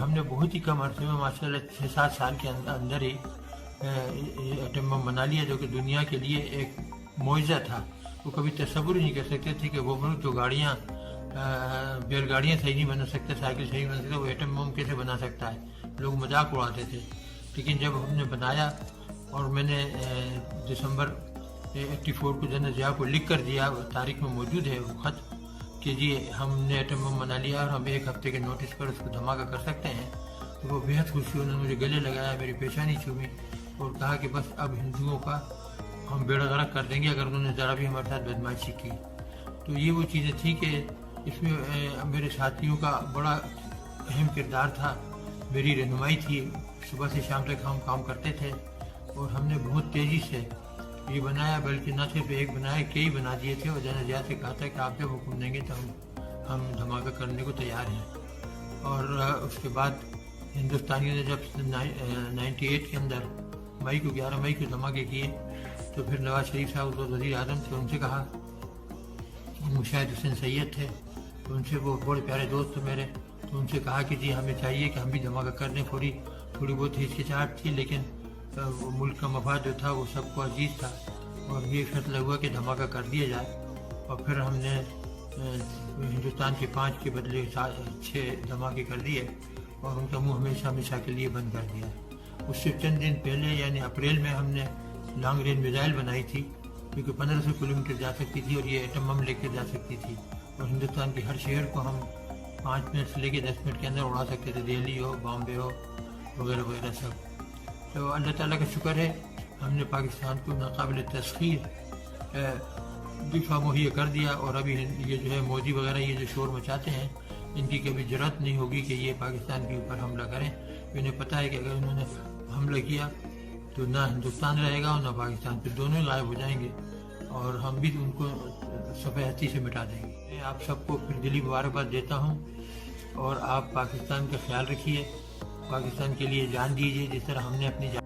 ہم نے بہت ہی کم عرصے میں ماشاءاللہ 6-7 سال کے اندر ہی ایٹم بم بنا لیا، جو کہ دنیا کے لیے ایک معجزہ تھا۔ وہ کبھی تصور ہی نہیں کر سکتے تھے کہ وہ ملک جو گاڑیاں بیل گاڑیاں صحیح نہیں بنا سکتے، سائیکل صحیح نہیں بنا سکتے، وہ ایٹم بم کیسے بنا سکتا ہے۔ لوگ مذاق اڑاتے تھے، لیکن جب ہم نے بنایا اور میں نے دسمبر 84 کو جنرل ضیاء کو لکھ کر دیا، تاریخ میں موجود ہے وہ خط کہ جی ہم نے ایٹم بم بنا لیا اور ہم 1 ہفتے کے نوٹس پر اس کو دھماکہ کر سکتے ہیں، تو وہ بےحد خوشی، انہوں نے مجھے گلے لگایا، میری پیشانی چومی اور کہا کہ بس اب ہندوؤں کا ہم بیڑا غرق کر دیں گے اگر انہوں نے ذرا بھی ہمارے ساتھ بدمعاشی کی۔ تو یہ وہ چیزیں تھیں کہ اس میں میرے ساتھیوں کا بڑا اہم کردار تھا، میری رہنمائی تھی، صبح سے شام تک ہم کام کرتے تھے اور ہم نے بہت تیزی سے یہ بنایا، بلکہ نہ صرف ایک بنایا، کئی بنا دیے تھے، اور جنرل ضیاء سے کہا تھا کہ آپ جب حکم دیں گے تو ہم دھماکہ کرنے کو تیار ہیں۔ اور اس کے بعد ہندوستانیوں نے جب 98 کے اندر 11 مئی کو دھماکے کیے تو پھر نواز شریف صاحب وزیر اعظم تھے، ان سے کہا، مشاہد حسین سید تھے تو ان سے، وہ بڑے پیارے دوست تھے میرے، تو ان سے کہا کہ جی ہمیں چاہیے کہ ہم بھی دھماکہ کر دیں۔ تھوڑی بہت ہچکچاہٹ تھی، لیکن ملک کا مفاد جو تھا وہ سب کو عزیز تھا اور یہ فیصلہ ہوا کہ دھماکہ کر دیا جائے۔ اور پھر ہم نے ہندوستان کے 5 کے بدلے 6 دھماکے کر دیے اور ان کا منہ ہمیشہ کے لیے بند کر دیا۔ اس سے چند دن پہلے یعنی اپریل میں ہم نے لانگ رینج میزائل بنائی تھی، جو کہ 1500 کلومیٹر جا سکتی تھی اور یہ ایٹم بم لے کے جا سکتی تھی، اور ہندوستان کے ہر شہر کو ہم 5 منٹ سے لے کے 10 منٹ کے اندر اڑا سکتے تھے، دہلی ہو، بامبے ہو، وغیرہ وغیرہ سب۔ تو اللہ تعالیٰ کا شکر ہے، ہم نے پاکستان کو ناقابل تسخیر دفاع مہیا کر دیا، اور ابھی یہ جو ہے مودی وغیرہ یہ جو شور مچاتے ہیں، ان کی کبھی جرأت نہیں ہوگی کہ یہ پاکستان کے اوپر حملہ کریں۔ انہیں پتہ ہے کہ اگر انہوں نے حملہ کیا تو نہ ہندوستان رہے گا اور نہ پاکستان، پہ دونوں ہی غائب ہو جائیں گے اور ہم بھی ان کو صفحہ ہستی سے مٹا دیں گے۔ میں آپ سب کو پھر دلی مبارکباد دیتا ہوں، اور آپ پاکستان کا خیال رکھیے، پاکستان کے لیے جان دیجیے جس طرح ہم نے اپنی جان